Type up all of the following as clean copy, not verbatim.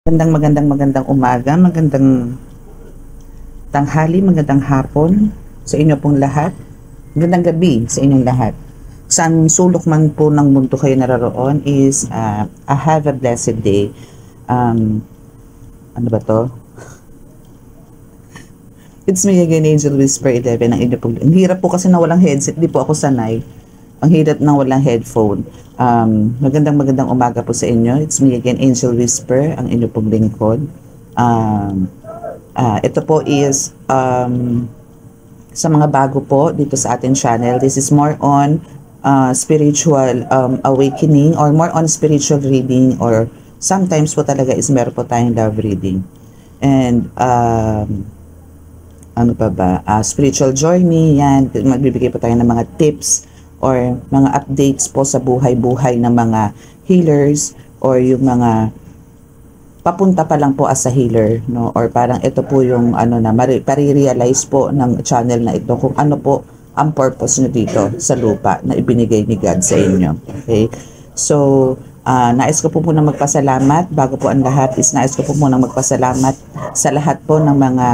Magandang umaga, magandang tanghali, magandang hapon sa inyo pong lahat. Magandang gabi sa inyong lahat. Saan sulok man po ng mundo kayo nararoon is have a blessed day. Ano ba to? It's me again, Angel Whisper 11. Ang inyo pong, ang hirap po kasi na walang headset, di po ako sanay. Ang hirap na walang headphone. Magandang umaga po sa inyo. It's me again, Angel Whisper, ang inyo pong lingkod. Ito po is sa mga bago po dito sa ating channel. This is more on spiritual awakening or more on spiritual reading, or sometimes po talaga is meron po tayong love reading. And ano pa ba? Spiritual journey, yan. Magbibigay po tayo ng mga tips or mga updates po sa buhay-buhay ng mga healers or yung mga papunta pa lang po as a healer, no? Or parang ito po yung ano na pare-realize po ng channel na ito kung ano po ang purpose nyo dito sa lupa na ibinigay ni God sa inyo. Okay? So, nais ko po muna magpasalamat. Bago po ang lahat is nais ko po muna magpasalamat sa lahat po ng mga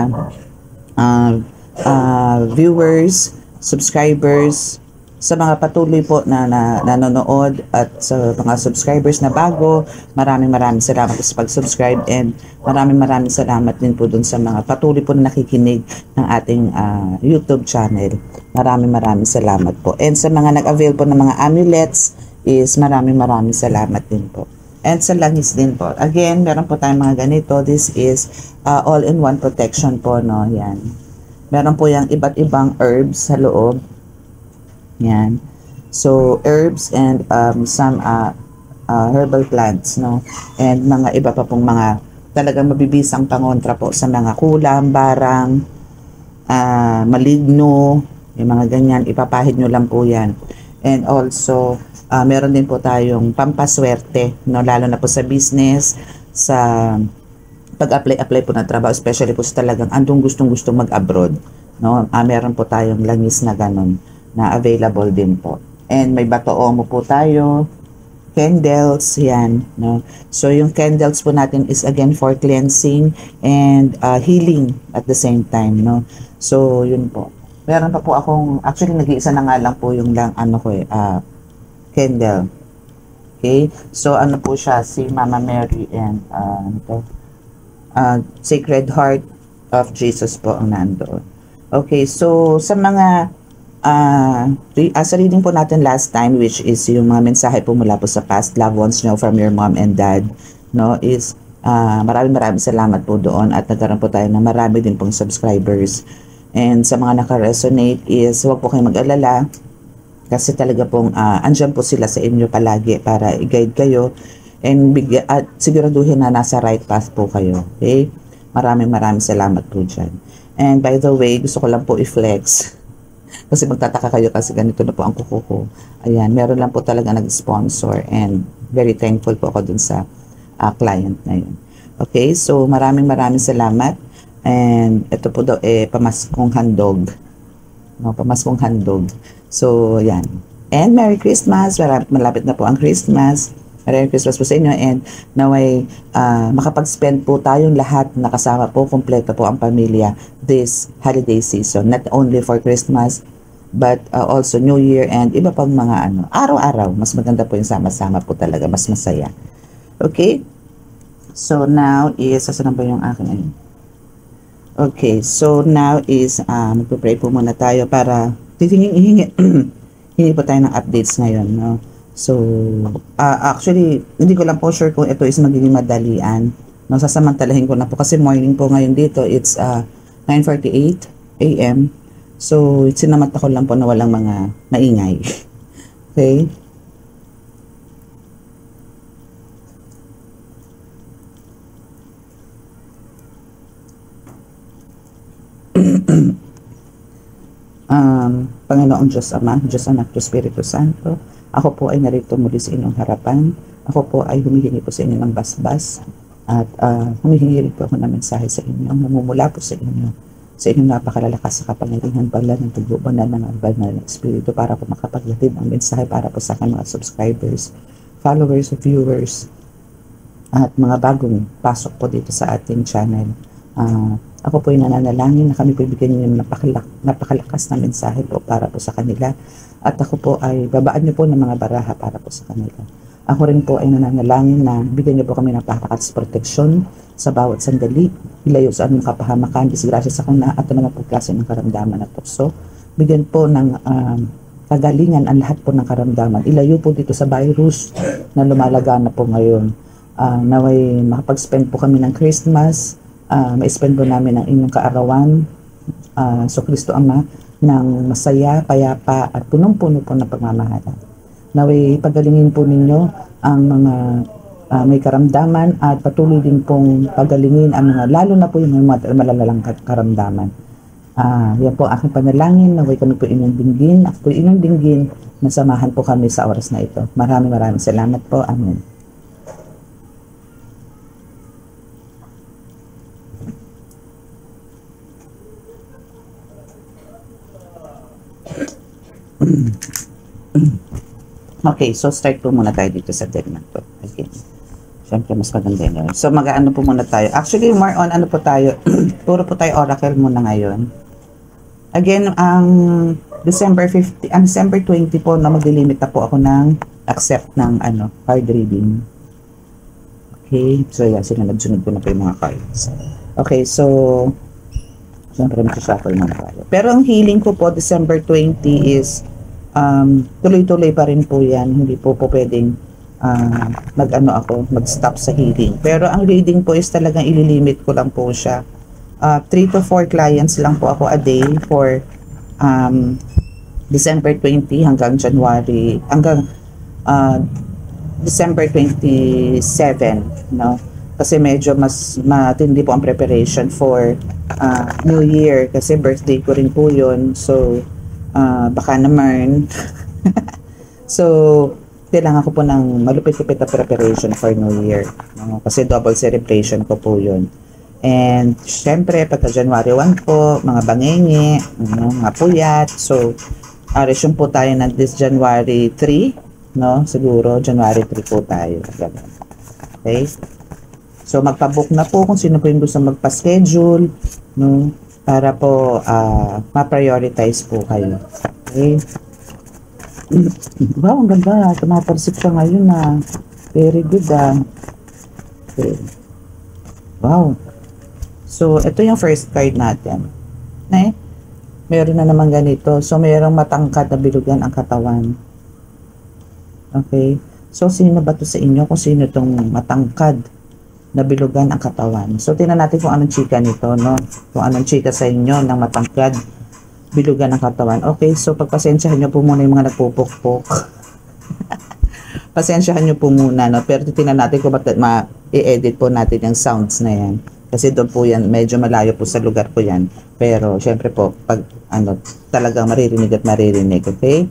viewers, subscribers, sa mga patuloy po na nanonood, at sa mga subscribers na bago, maraming salamat po sa pag-subscribe, and maraming salamat din po dun sa mga patuloy po na nakikinig ng ating YouTube channel. Maraming salamat po. And sa mga nag-avail po ng mga amulets is maraming salamat din po. And sa langis din po. Again, meron po tayong mga ganito. This is all-in-one protection po, no? Yan. Meron po yung iba't ibang herbs sa loob. Yan. So, herbs and some herbal plants, no? And mga iba pa pong mga talagang mabibisang pangontra po sa mga kulam, barang, maligno, yung mga ganyan, ipapahid nyo lang po yan. And also, meron din po tayong pampaswerte, no? Lalo na po sa business, sa pag-apply po ng trabaho, especially po sa talagang andong gustong mag-abroad, no? Meron po tayong langis na ganun na available din po. And may bato-omo po tayo, candles, yan, no? So yung candles po natin is again for cleansing and healing at the same time, no? So yun po. Meron pa po akong, actually nag-iisa na nga lang po yung candle. Okay? So ano po siya, si Mama Mary and Sacred Heart of Jesus po ang nandoon. Okay, so sa mga sa reading po natin last time, which is yung mga mensahe po mula po sa past loved ones nyo from your mom and dad, no, is maraming salamat po doon, at nagkaroon po tayo ng marami din pong subscribers. And sa mga naka-resonate is huwag po kayong mag-alala, kasi talaga pong andyan po sila sa inyo palagi para i-guide kayo and at siguraduhin na nasa right path po kayo. Okay? Maraming salamat po dyan. And by the way, gusto ko lang po i-flex kasi magtataka kayo kasi ganito na po ang kuko ko. Ayan, meron lang po talaga nag-sponsor, and very thankful po ako dun sa client na yun. Okay, so maraming salamat. And ito po daw pamaskong handog. No, pamaskong handog. So, yan. And Merry Christmas. Malapit na po ang Christmas. Merry Christmas po sa inyo, and naway makapag-spend po tayong lahat na kasama po, kompleto po ang pamilya this holiday season, not only for Christmas but also New Year and iba pang mga araw-araw. Mas maganda po yung sama-sama po talaga, mas masaya. Okay, so now is saan ba yung akin ayun? Okay, so now is magpe-pray po muna tayo para hingi po tayo ng updates ngayon, no? So, actually, hindi ko lang po sure kung ito is magiging madalian. No, sasamantalahin ko na po kasi morning po ngayon dito. It's 9:48 AM. So, sinamanta ko lang po na walang mga maingay. Okay? Panginoong Diyos Ama, Diyos Anak, Diyos Espiritu Santo, ako po ay narito muli sa inyong harapan. Ako po ay humihingi po sa inyo ng basbas, at humihingi rin po ako ng mensahe sa inyo, namumula po sa inyong napakalalakas sa kapangyarihan pala ng tugubanan ng banal na Espiritu, para po makapaglatid ang mensahe para po sa aking mga subscribers, followers, viewers, at mga bagong pasok po dito sa ating channel. Ako po ay nananalangin na kami po ibigyan niyo ng napakalakas na mensahe po para po sa kanila. At ako po ay babaan niyo po ng mga baraha para po sa kanila. Ako rin po ay nananalangin na bigyan niyo po kami ng napakalakas proteksyon sa bawat sandali. Ilayo sa anong kapahamakan, disgrasya sa kuna at naman po klase ng karamdaman at tukso. Bigyan po ng kagalingan ang lahat po ng karamdaman. Ilayo po dito sa virus na lumalaganap po ngayon. Naway makapag-spend po kami ng Christmas, ma-spend po namin ang inyong kaarawan, so Kristo Ama, ng masaya, payapa at punong-puno po ng pagmamahalan. Naway pagalingin po ninyo ang mga may karamdaman at patuloy din pong pagalingin ang mga, lalo na po yung mga malalalang karamdaman. Yan po aking panalangin, naway kami po inyong dinggin, ako po inyong dinggin, nasamahan po kami sa oras na ito. Maraming salamat po. Amen. Okay, so start po muna tayo dito sa deck na to. Okay. Siyempre, mas maganda yun. So, mag-ano po muna tayo. Actually, more on ano po tayo. Puro po tayo oracle muna ngayon. Again, ang December 20 po na mag-limit na po ako ng accept ng card reading. Okay. So, yan. Sunod po na po yung mga cards. Okay, so siyempre, mag-shuffle muna tayo. Pero ang healing ko po, December 20 is tuloy-tuloy pa rin po yan. Hindi po pwedeng mag-stop sa healing. Pero ang reading po is talagang ililimit ko lang po siya. 3 to 4 clients lang po ako a day for December 20 hanggang December 27, no? Kasi medyo mas matindi po ang preparation for New Year kasi birthday ko rin po yun. So baka naman so kailangan ko po ng malupit-lupit na preparation for New Year, no? Kasi double celebration ko po yun. And syempre pagka January 1 po, mga bangenge, mga puyat. So resume po tayo na this January 3, no? Siguro January 3 po tayo. Okay, so magpa-book na po kung sino po yung gusto magpa-schedule, no? Para po ma-prioritize po kayo. Okay. Wow, ang ganda. Tumaparsip siya ngayon very good Okay. Wow. So, ito yung first card natin. Meron na naman ganito. So, mayroong matangkad na bilugan ang katawan. Okay. So, sino ba to sa inyo? Kung sino itong matangkad na bilugan ang katawan. So, tingnan natin kung anong chika nito, no? Kung anong chika sa inyo ng matangkad, bilugan ng katawan. Okay, so pagpasensyahan nyo po muna yung mga nagpupukpok. Pasensyahan nyo po muna, no? Pero tingnan natin kung bakit ma-i-edit po natin yung sounds na yan. Kasi doon po yan, medyo malayo po sa lugar po yan. Pero, syempre po, pag talagang maririnig at maririnig, okay?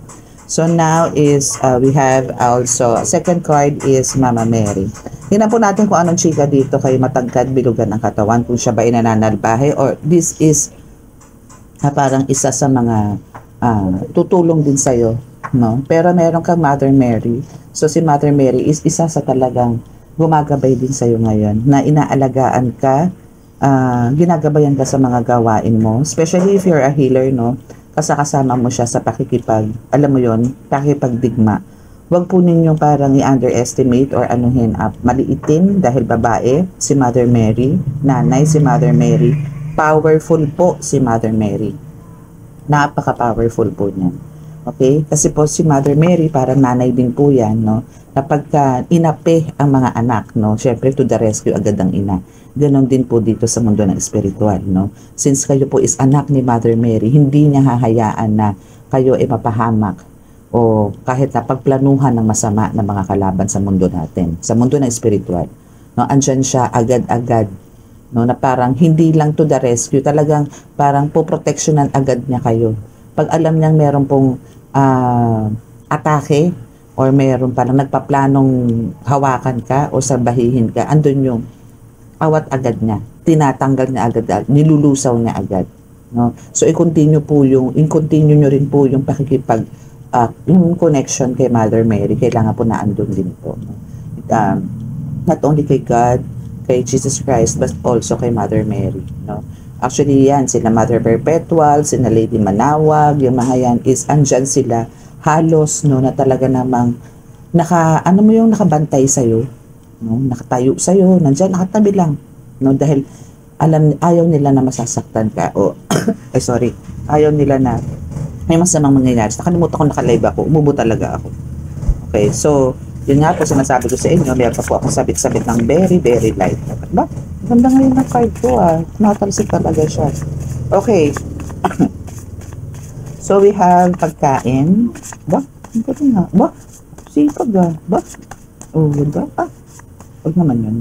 So now is, we have also, second card is Mama Mary. Tingnan po natin kung anong chika dito kay matangkad bilugan ng katawan. Kung siya ba ay nananalbahe or this is parang isa sa mga tutulong din sa'yo, no? Pero meron kang Mother Mary. So si Mother Mary is isa sa talagang gumagabay din sa'yo ngayon na inaalagaan ka, ginagabayan ka sa mga gawain mo. Especially if you're a healer, no? Kasama mo siya sa pakikipag, alam mo yon, pakikipagdigma. Huwag po ninyong parang i-underestimate or maliitin dahil babae, si Mother Mary, nanay si Mother Mary, powerful po si Mother Mary. Napaka-powerful po niyan. Okay? Kasi po si Mother Mary, parang nanay din po yan, no? Kapag inape ang mga anak, no? Syempre, to the rescue agad ang ina. Ganon din po dito sa mundo ng spiritual, no? Since kayo po is anak ni Mother Mary, hindi niya hahayaan na kayo ay mapahamak o kahit na pagplanuhan ng masama ng mga kalaban sa mundo natin, sa mundo ng spiritual. No? Andyan siya agad-agad, no, na parang hindi lang to the rescue, talagang parang poproteksyonan agad niya kayo. Pag alam niyang meron pong atake or meron parang nagpaplanong hawakan ka o sabahihin ka, andun yung awat agad niya, tinatanggal niya agad, nilulusaw niya agad, no? So i-continue nyo rin po yung yung connection kay Mother Mary, kailangan po na andun din po, no? not only kay God, kay Jesus Christ, but also kay Mother Mary, no? Actually, yan, sila Mother Perpetual, sila Lady Manawag, yung mga yan is andyan sila halos, no, na talaga namang ano mo yung nakabantay sa'yo, no, nakatayo sa'yo, nandyan, nakatabi lang, no, dahil ayaw nila na masasaktan ka, o, ay sorry, ayaw nila na may masamang mangyayari. Nakalimutan ko nakalive ako, umubo talaga ako. Okay, so, yun nga po sinasabi ko sa inyo, meron pa po akong sabit-sabit ng very, very light. Ba? Ganda ngayon ng card ko natalsik talaga siya. Okay. So, we have pagkain. Ba? Ang ganda nga. Ba? Sipag Ba? Oh, ganda. Huwag naman yun.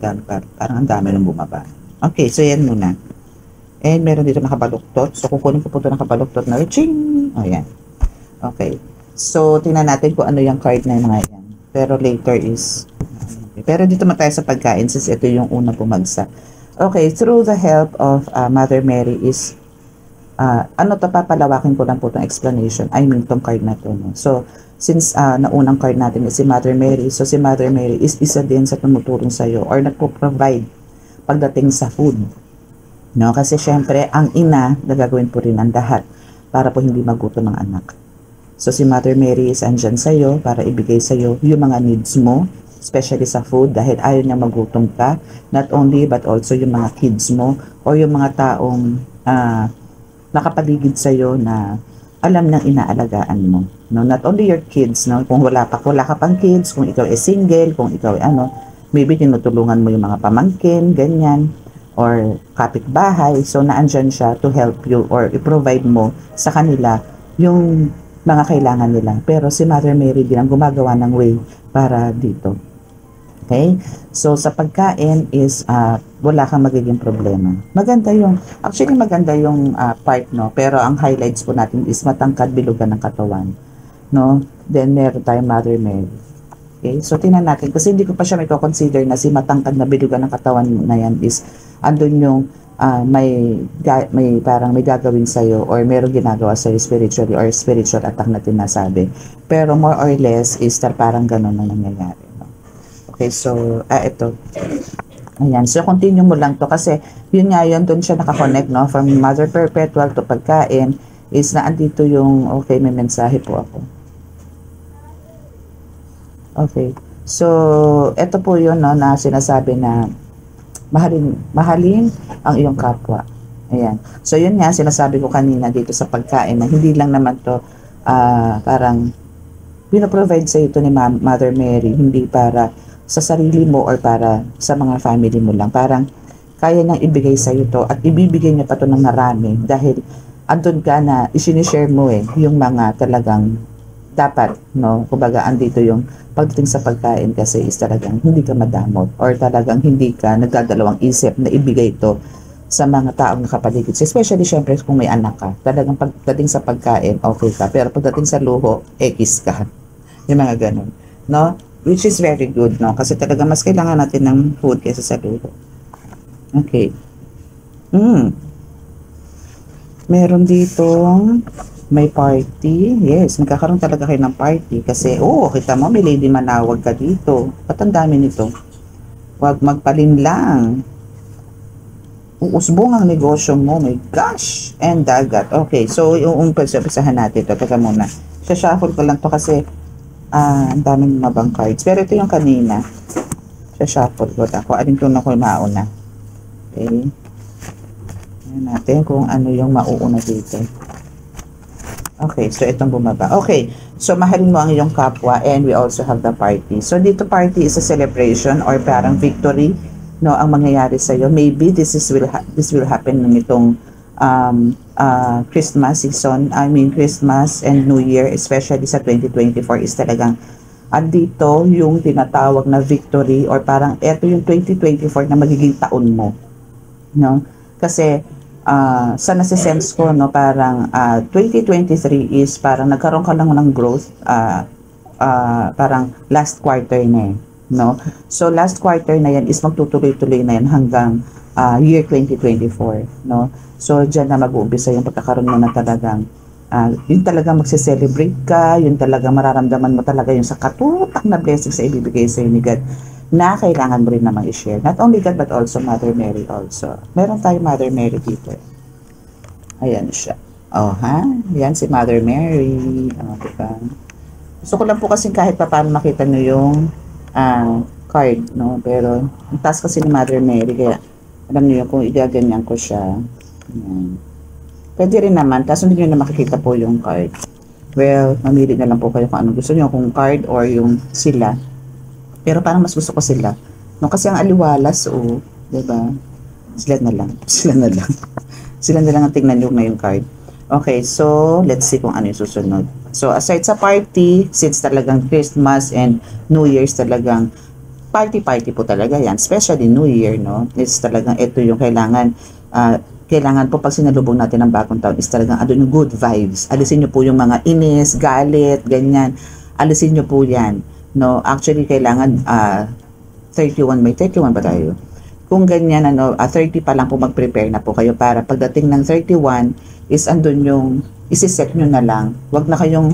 Parang ang dami nang bumaba. Okay, so yan muna. And meron dito nakabaluktot. So, kukunin ko po ito nakabaluktot na. Ching! O, yan. Okay. So, tingnan natin kung ano yung card na mga yan. Pero later is... Okay. Pero dito tayo sa pagkain since ito yung unang bumagsak. Okay, through the help of Mother Mary is... papalawakin ko lang po itong explanation. I mean, itong card na to. No? So, since naunang card natin is si Mother Mary, so si Mother Mary is isa din sa tumutulong sa'yo or nagpo-provide pagdating sa food. No? Kasi syempre, ang ina, nagagawin po rin ang lahat para po hindi magutom ng anak. So, si Mother Mary is andyan sa'yo para ibigay sa'yo yung mga needs mo, especially sa food, dahil ayaw niya magutom ka, not only but also yung mga kids mo o yung mga taong nakapaligid sa'yo na alam nang inaalagaan mo. No? Not only your kids, no? Kung wala ka pang kids, kung ikaw ay single, kung ikaw ay maybe tinutulungan mo yung mga pamangkin, ganyan, or kapitbahay, so naandyan siya to help you or i-provide mo sa kanila yung mga kailangan nila. Pero si Mother Mary din ang gumagawa ng way para dito. Okay? So, sa pagkain is wala kang magiging problema. Maganda yung part, no? Pero ang highlights po natin is matangkad, bilugan ng katawan. No? Then, meron tayong Mother Mary. Okay? So, tingnan natin. Kasi hindi ko pa siya may consider na si matangkad na bilugan ng katawan na yan is andun yung may parang may gagawin sa'yo or meron ginagawa sa'yo spiritually or spiritual attack na tinasabi. Pero more or less is parang ganun na nangyayari. Okay, so, ito. Ayan, so continue mo lang to kasi yun nga yun, doon siya nakakonect, no? From Mother Perpetual to pagkain is na andito yung, okay, may mensahe po ako. Okay, so, ito po yun, no, na sinasabi na mahalin ang iyong kapwa. Ayan. So, yun nga, sinasabi ko kanina dito sa pagkain na hindi lang naman to parang pinaprovide sa ito ni Mother Mary, hindi para sa sarili mo or para sa mga family mo lang. Parang kaya niyang ibigay sa iyo to at ibibigay niya pa to ng marami dahil andun ka na isinishare mo yung mga talagang dapat, no? Kumbaga andito yung pagdating sa pagkain kasi is talagang hindi ka madamot or talagang hindi ka nagdadalawang isip na ibigay to sa mga taong nakapaligid. Especially syempre kung may anak ka. Talagang pagdating sa pagkain, okay ka. Pero pagdating sa luho, X ka. Yung mga ganun. No? Which is very good, no? Kasi talaga mas kailangan natin ng food kaysa sa luho. Okay. Meron dito may party. Yes, magkakaroon talaga kayo ng party. Kasi, kita mo, may Lady Manawag ka dito. Ba't ang dami nito? Huwag magpalin lang. Uusbong ang negosyo mo. My gosh! And dagat. Okay, so, yung umpisahan natin ito. Teka muna. Shuffle ko lang to kasi ang daming mabang cards. Pero ito yung kanina. Shuffle ko ako. Alin ko na ko mauna. Okay. Ayan natin kung ano yung mauuna dito. Okay, so itong bumaba. Okay, so mahalin mo ang iyong kapwa and we also have the party. So dito party is a celebration or parang victory, no, ang mangyayari sa iyo. Maybe this will happen ng itong Christmas season. I mean Christmas and New Year, especially sa 2024 is talagang andito yung tinatawag na victory or parang eto yung 2024 na magiging taon mo, no? Kasi sa nasisense ko, no, parang 2023 is parang nagkaroon ka lang ng growth parang last quarter na no? So last quarter na yan is magtutuloy-tuloy na yan hanggang year 2024, no? So dyan na mag-uumpisa yung pagkakaroon mo na talagang yun talagang magse-celebrate ka, yun talagang mararamdaman mo talaga yung sa katutak na blessings sa ibibigay sa iyo ni God. na kailangan mo rin namang i-share. Not only God, but also Mother Mary also. Meron tayo Mother Mary dito. Ayan siya. Oh, ha? Yan si Mother Mary. Oh, diba? Gusto ko lang po kasi kahit pa paano makita nyo yung card, no? Pero, ang taas kasi ni Mother Mary, kaya alam niyo kung igaganyan ko siya. Ayan. Pwede rin naman, tapos hindi nyo na makikita po yung card. Well, mamili na lang po kayo kung anong gusto nyo, kung card or yung sila. Pero parang mas gusto ko sila. No, kasi ang aliwalas, oh, diba? Sila na lang. Sila na lang. Sila na lang ang tingnan nyo ngayong card. Okay, so, let's see kung ano yung susunod. So, aside sa party, since talagang Christmas and New Year's talagang party po talaga yan. Especially New Year, no? It's talagang ito yung kailangan po pag sinalubong natin ng bagong taon is talagang yung good vibes. Alisin nyo po yung mga inis, galit, ganyan. Alisin nyo po yan. No, actually, kailangan 31, may 31 ba tayo? Kung ganyan, 30 pa lang po mag-prepare na po kayo para pagdating ng 31 is andun yung isi-set nyo na lang. Wag na kayong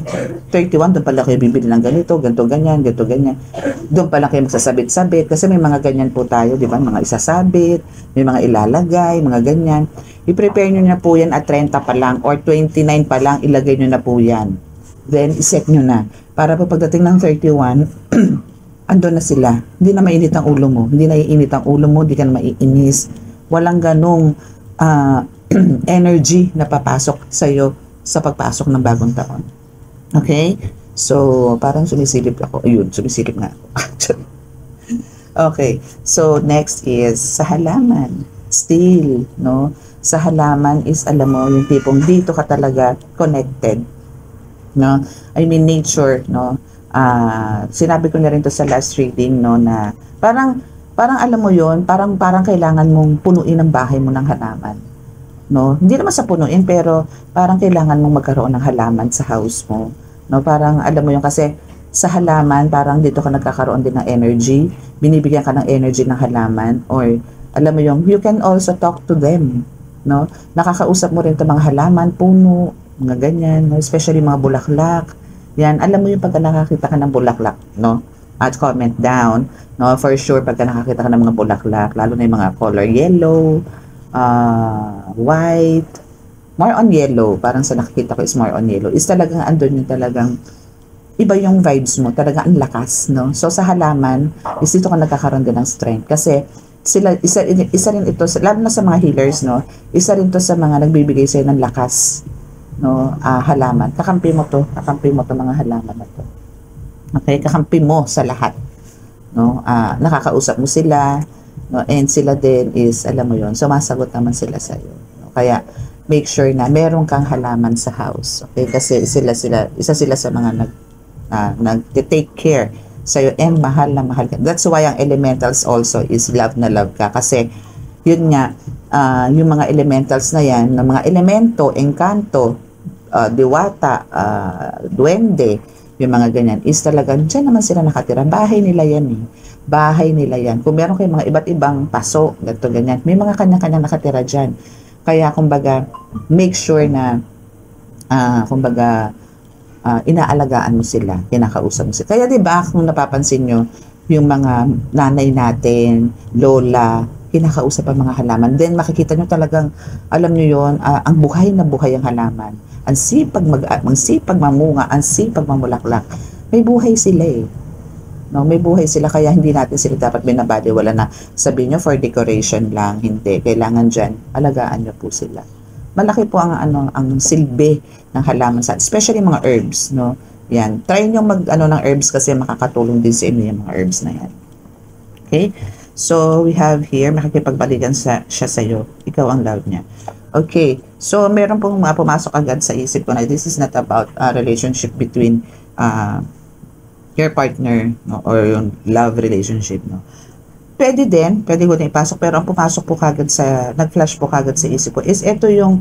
31, doon pala kayo bibili ng ganito, ganyan. Doon pala kayo magsasabit-sabit kasi may mga ganyan po tayo, di ba? Mga isasabit, may mga ilalagay, mga ganyan. I-prepare nyo na po yan at 30 pa lang or 29 pa lang, ilagay nyo na po yan. Then, iset nyo na. Para po pagdating ng 31, andun na sila. Hindi na mainit ang ulo mo. Hindi na iinit ang ulo mo, hindi ka na maiinis. Walang ganong energy na papasok sa'yo sa pagpasok ng bagong taon. Okay? So, parang sumisilip ako. Ayun, sumisilip nga ako. Okay. So, next is sa halaman. Still, no? Sa halaman is, alam mo, yung tipong dito ka talaga connected. No? I mean, nature, no? Sinabi ko na rin to sa last reading, no, na parang alam mo yon, parang kailangan mong punuin ang bahay mo ng halaman. No, hindi naman sa punuin pero parang kailangan mong magkaroon ng halaman sa house mo. No, parang alam mo yung kasi sa halaman parang dito ka nagkakaroon din ng energy, binibigyan ka ng energy ng halaman or alam mo yung you can also talk to them. No, nakakausap mo rin 'tong mga halaman, puno, mga ganyan, no? Especially mga bulaklak. Yan, alam mo yung pagka nakakita ka ng bulaklak, no? At comment down, no? For sure pagka nakakita ka ng mga bulaklak, lalo na yung mga color yellow, white, more on yellow, parang sa nakikita ko is more on yellow, is talagang andun yung talagang iba yung vibes mo, talaga ang lakas, no? So sa halaman, is dito ka nagkakaroon din ng strength kasi sila, isa rin ito, lalo na sa mga healers, no? Isa rin to sa mga nagbibigay sa'yo ng lakas, no? Halaman, kakampi mo to mga halaman na to. Okay, kakampi mo sa lahat, no? Nakakausap mo sila, no, and sila din is, alam mo yon, sumasagot naman sila sa iyo. No? Kaya, make sure na meron kang halaman sa house. Okay? Kasi isa sila sa mga nag-take care sa iyo and mahal na mahal ka. That's why ang elementals also is love na love ka. Kasi, yun nga, yung mga elementals na yan, ng mga elemento, engkanto, diwata, duwende, yung mga ganyan, is talagang dyan naman sila nakatira. Bahay nila yan eh. Bahay nila yan. Kung meron kayong mga iba't ibang paso, ganito, ganyan, may mga kanya-kanya nakatira dyan. Kaya, kumbaga, make sure na, inaalagaan mo sila, kinakausap mo sila. Kaya, di ba, kung napapansin nyo, yung mga nanay natin, lola, kinakausap ang mga halaman. Then, makikita nyo talagang, alam nyo yon, ang buhay na buhay ang halaman. Ang sipag mamunga, ang sipag mamulaklak. May buhay sila eh. No, may buhay sila kaya hindi natin sila dapat binabaliwala na sabihin nyo for decoration lang, hindi. Kailangan dyan, alagaan nyo po sila. Malaki po ang silbi ng halaman sa, especially mga herbs, no. Yan, try nyo ng herbs kasi makakatulong din sa inyo yung mga herbs na yan. Okay? So, we have here, makikipagbalikan siya sa iyo. Ikaw ang love niya. Okay. So, meron pong pumasok agad sa isip ko na this is not about a relationship between your partner, no, or yung love relationship, no. Pwede ko din ipasok, pero ang pumasok po kagad nag-flash po kagad sa isip ko is ito yung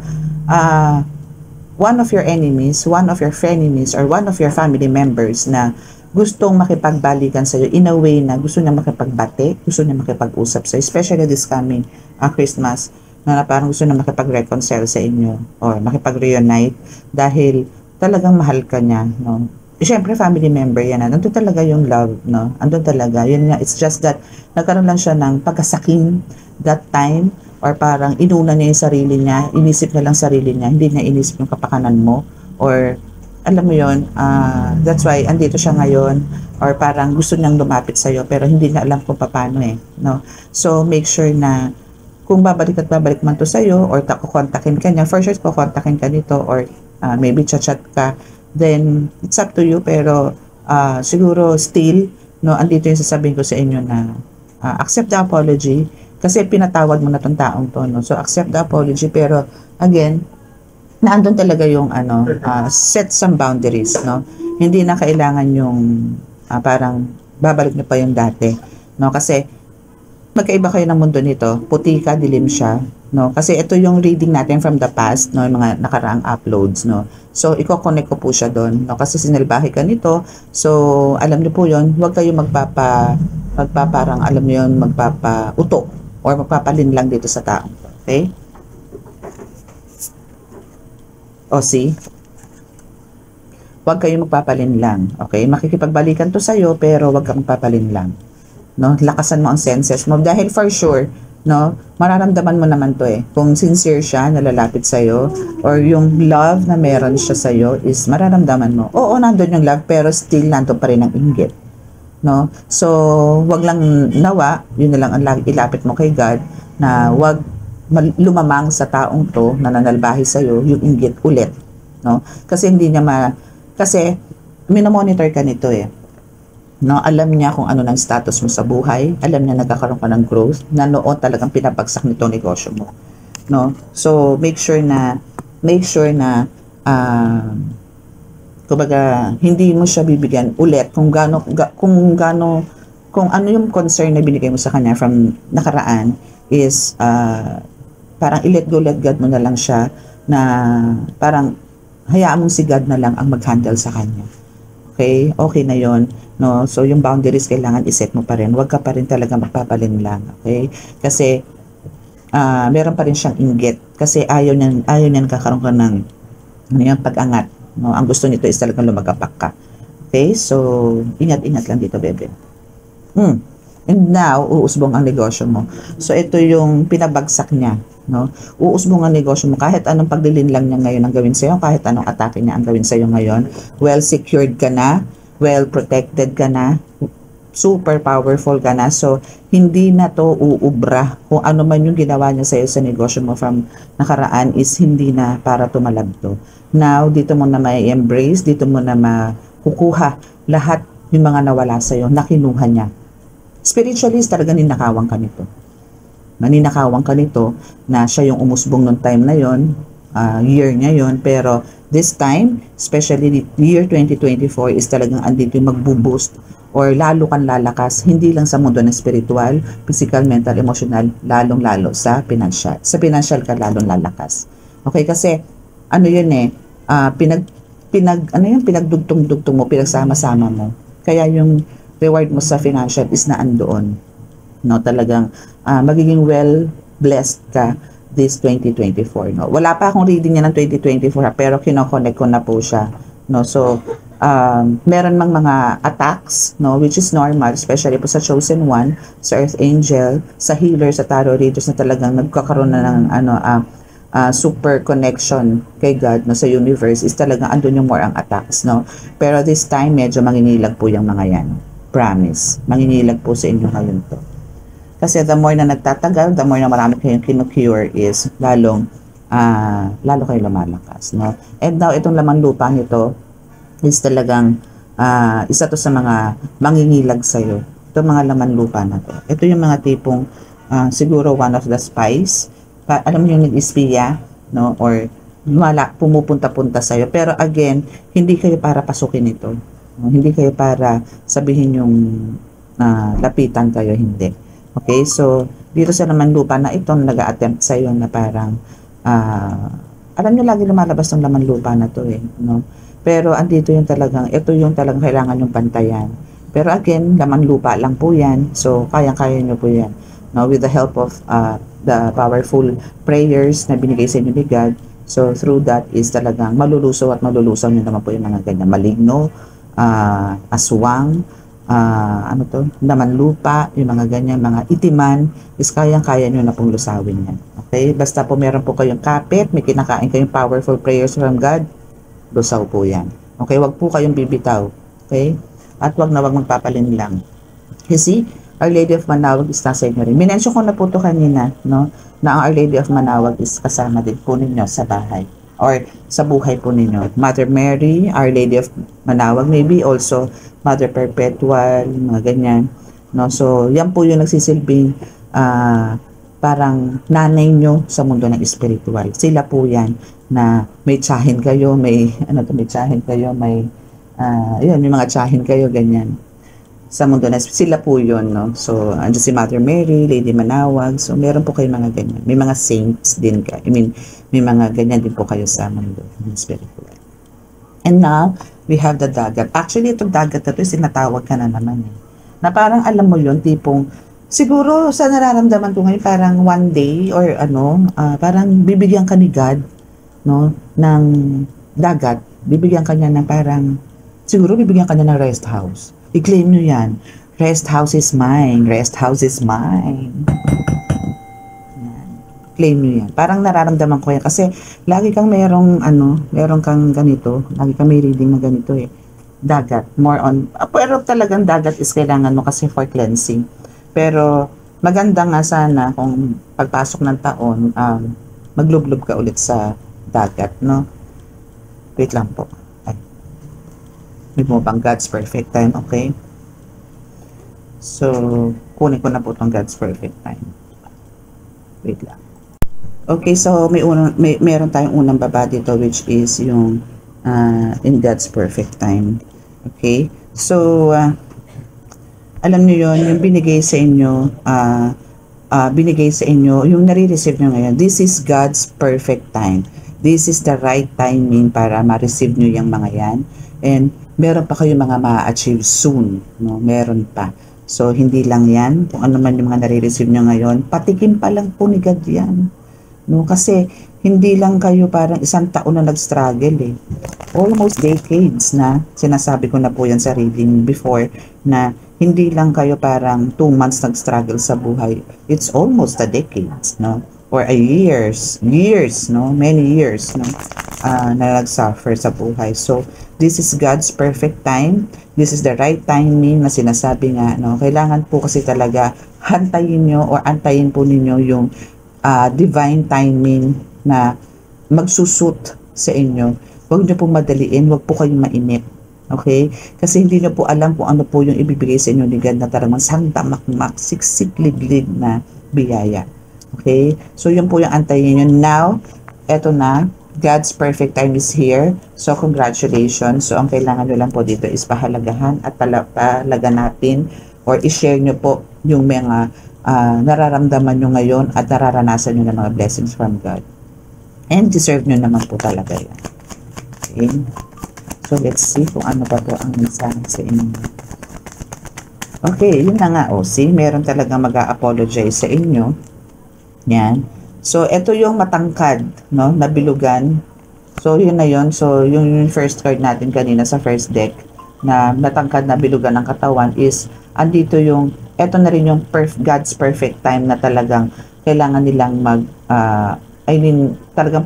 one of your enemies, one of your frenemies, or one of your family members na gustong makipagbalikan sa iyo in a way na gusto niya makipagbate, gusto niya makipag-usap sa iyo, especially this coming Christmas, na parang gusto niya makipag-reconcile sa inyo or makipag-reunite dahil talagang mahal ka niya, no. syempre family member yan. Nandun talaga yung love, no? Andun talaga. Yun nga, it's just that nagkaroon lang siya ng pagkasaking that time, or parang inuna niya yung sarili niya, inisip niya lang sarili niya, hindi niya inisip yung kapakanan mo, or alam mo yon, that's why andito siya ngayon, or parang gusto niyang lumapit sa'yo pero hindi na alam kung paano no? So make sure na kung babalik at babalik man to sa'yo, or kukontakin ka niya, for sure kukontakin ka nito, or maybe chat ka, then it's up to you, pero siguro still, no, andito yung sasabihin ko sa inyo na accept the apology, kasi pinatawad mo na tong taong to, no? So accept the apology, pero again, na andun talaga yung set some boundaries, no? Hindi na kailangan yung parang babalik na pa yung dati, no? Kasi magkaiba kayo ng mundo nito, puti ka, dilim siya, no? Kasi ito yung reading natin from the past, no? Yung mga nakaraang uploads, no? So i-connect ko po siya doon, no? Kasi sinalbahe ka nito, so alam niyo po yon, huwag kayo magpaparang alam niyo yon, magpapauto or magpapalinlang dito sa tao, okay? O see? Huwag kayong magpapalinlang. Okay? Makikipagbalikan to sa'yo, pero huwag kang magpapalinlang. No? Lakasan mo ang senses mo. Dahil for sure, no, mararamdaman mo naman to Kung sincere siya, nalalapit sa'yo, or yung love na meron siya sa'yo is mararamdaman mo. Oo, nandun yung love, pero still nandun pa rin ang inggit. No? So, huwag lang nawa, yun na lang ang ilapit mo kay God, na huwag lumamang sa taong to na nanalbahi sa'yo yung inggit ulit, no? Kasi hindi niya kasi minomonitor ka nito no? Alam niya kung ano ng status mo sa buhay, alam niya nagkakaroon ka ng growth, na noon talagang pinabagsak nito negosyo mo, no? So make sure na kumbaga hindi mo siya bibigyan ulit kung ano yung concern na binigay mo sa kanya from nakaraan is parang i-let go, let God mo na lang siya, na parang hayaan mong si God na lang ang mag-handle sa kanya. Okay? Okay na yon, no? So, yung boundaries kailangan iset mo pa rin. Huwag ka pa rin talaga magpapalinlang. Okay? Kasi, meron pa rin siyang inggit. Kasi ayaw niyan kakaroon ka ng pag-angat. No? Ang gusto nito is talagang lumagapak ka. Okay? So, ingat-ingat lang dito, bebe. And now, uusbong ang negosyo mo. So, ito yung pinabagsak niya, no? Uusbong ang negosyo mo. Kahit anong paglilinlang niya ngayon ang gawin sa'yo, kahit anong atake niya ang gawin sa'yo ngayon, well secured ka na, well protected ka na, super powerful ka na. So, hindi na to uubra. Kung ano man yung ginawa niya sa'yo sa negosyo mo from nakaraan is hindi na para tumalab to. Now, dito mo na may embrace, dito mo na makukuha lahat yung mga nawala sa'yo na kinuha niya. Spiritually, talaga ninakawang ka nito. Naninakawang ka nito na siya yung umusbong nung time na yon, year niya yon, pero this time, especially year 2024, is talagang andito yung magbo-boost or lalo kang lalakas, hindi lang sa mundo ng spiritual, physical, mental, emotional, lalong-lalo sa financial. Sa financial ka lalong lalakas. Okay, kasi ano yun pinagdugtong-dugtong mo, pinagsama-sama mo. Kaya yung reward mo sa financial is na andoon, no? Talagang magiging well blessed ka this 2024, no? Wala pa akong reading niya ng 2024, pero kinoconnect ko na po siya, no? So meron mang mga attacks, no, which is normal, especially po sa chosen one, sa earth angel, sa healer, sa tarot readers na talagang nagkakaroon na ng super connection kay God, no, sa universe, is talagang andun yung more ang attacks, no? Pero this time medyo mangingilag po yung mga yan. Promise. Mangingilag po sa inyo ngayon to. Kasi the more na nagtatagal, the more na marami kayong kinukure is lalo kayo lumalakas, no? And now, itong laman lupa nito is talagang isa to sa mga mangingilag sa'yo. Itong mga laman lupa na to. Ito yung mga tipong siguro one of the spies. Alam mo yung nag-espiya, no? Or pumupunta-punta sa'yo. Pero again, hindi kayo para pasukin ito. Hindi kayo para sabihin yung lapitan kayo, hindi. Okay, so dito sa laman lupa na ito, nag-a-attempt sa'yo na parang alam nyo, lagi lumalabas ng laman lupa na to no? Pero andito yung talagang, ito yung talagang kailangan yung pantayan. Pero again, laman lupa lang po yan, so kayang-kaya nyo po yan, no? With the help of the powerful prayers na binigay sa inyo ni God. So through that is talagang malulusaw at malulusaw nyo naman po yung mga ganyan maligno, aswang, ano to, laman lupa, yung mga ganyan, mga itiman, is kayang-kaya nyo na pong lusawin yan. Okay? Basta po meron po kayong kapit, may kinakain kayong powerful prayers from God, lusaw po yan. Okay? Wag po kayong bibitaw. Okay? At wag na wag magpapalin lang. You see, Our Lady of Manawag is nasa inyo rin. Minensyon ko na po ito kanina, no? Na ang Our Lady of Manawag is kasama din po ninyo sa bahay or sa buhay po ninyo. Mother Mary, Our Lady of Manawag, maybe also Mother Perpetual, mga ganyan. No? So, yan po yung nagsisilbing parang nanay nyo sa mundo ng spiritual. Sila po yan na may tsahin kayo, may tsahin kayo, may yun, may mga tsahin kayo, ganyan. Sa mundo na sila po yun, no? So, andyan si Mother Mary, Lady Manawag. So, meron po kayo mga ganyan. May mga saints din ka. I mean, may mga ganyan din po kayo sa mundo ng spiritual. And now, we have the dagat. Actually, itong dagat na ito, sinatawag ka na naman eh. Na parang alam mo yun, tipong, siguro sa nararamdaman ko ngayon, parang one day, or parang bibigyan ka ni God, no, ng dagat. Bibigyan ka niya ng parang, siguro bibigyan ka niya ng rest house. I-claim nyo yan. Rest house is mine. Rest house is mine. Yan. Claim nyo yan. Parang nararamdaman ko yan. Kasi lagi kang meron kang ganito. Lagi kang may reading na ganito eh. Dagat. More on, pero talagang dagat is kailangan mo kasi for cleansing. Pero maganda nga sana kung pagpasok ng taon, maglublob ka ulit sa dagat, no? Wait lang po. May bumabang God's perfect time, okay? So, kunin ko na po itong God's perfect time. Wait lang. Okay, so meron tayong unang baba dito which is yung in God's perfect time. Okay? So, alam niyo yon, yung binigay sa inyo, yung nare-receive nyo ngayon, this is God's perfect time. This is the right timing para ma-receive nyo yung mga yan. And meron pa kayo mga ma-achieve soon, no? Meron pa. So, hindi lang yan. Kung ano man yung mga nare-receive nyo ngayon, patikim pa lang po ni God yan. No? Kasi, hindi lang kayo parang isang taon na nag-struggle eh. Almost decades na. Sinasabi ko na po yan sa reading before, na hindi lang kayo parang 2 months nag-struggle sa buhay. It's almost a decades, no? Or a years, no? Many years, no? Na nag-suffer sa buhay. So, this is God's perfect time. This is the right timing na sinasabi nga, no? Kailangan po kasi talaga antayin po ninyo yung divine timing na magsusut sa inyo. Huwag nyo po madaliin, huwag po kayong mainip. Okay? Kasi hindi nyo po alam kung ano po yung ibibigay sa inyo ni God na taramang sangdamakmak, siksik-liglig na biyaya. Okay? So, yun po yung antayin nyo. Now, eto na. God's perfect time is here. So, congratulations. So, ang kailangan nyo lang po dito is pahalagahan at palagan natin or i-share nyo po yung mga nararamdaman nyo ngayon at nararanasan nyo ng mga blessings from God. And deserve nyo naman po talaga yan. Okay? So, let's see kung ano pa po ang mensahe sa inyo. Okay, yun na nga. See, meron talaga mag-a-apologize sa inyo. Yan. So, ito yung matangkad, no, na bilugan. So, yun na yun. So, yung first card natin kanina sa first deck na matangkad na bilugan ng katawan is, andito yung, ito na rin yung God's perfect time na talagang kailangan nilang talagang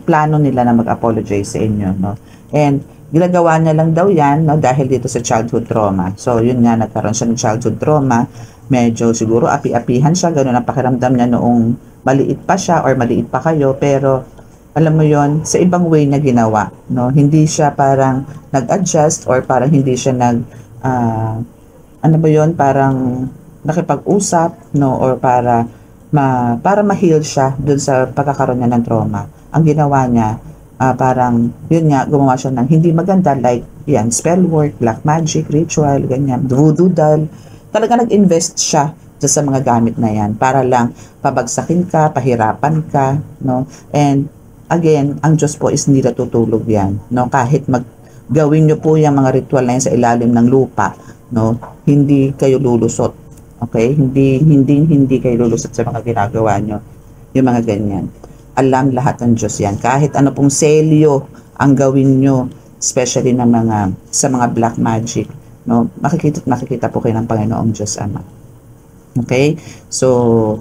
plano nila na mag-apologize sa inyo, no. And, ginagawa niya lang daw yan, no, dahil dito sa childhood trauma. So, yun nga, nagkaroon siya ng childhood trauma. Medyo siguro api-apihan siya, gano'n ang pakiramdam niya noong maliit pa siya or maliit pa kayo, pero alam mo yon, sa ibang way na ginawa, no? Hindi siya parang nag-adjust or parang hindi siya parang nakipag-usap, no? Or para ma-heal siya dun sa pagkakaroon niya ng trauma. Ang ginawa niya, parang yun nga, gumawa siya ng hindi maganda, like yan, spell work, black magic, ritual, ganyan, voodoo doll. Talaga nag-invest siya sa mga gamit na yan para lang pabagsakin ka, pahirapan ka, no? And again, ang Diyos po is hindi natutulog yan, no? Kahit gawin nyo po yung mga ritual na yan sa ilalim ng lupa, no? Hindi kayo lulusot. Okay? Hindi kayo lulusot sa mga ginagawa nyo. Yung mga ganyan. Alam lahat ng Diyos yan. Kahit ano pong selyo ang gawin nyo especially na sa mga black magic, no? Makikita po kayo ng Panginoong Diyos Ama. Okay? So,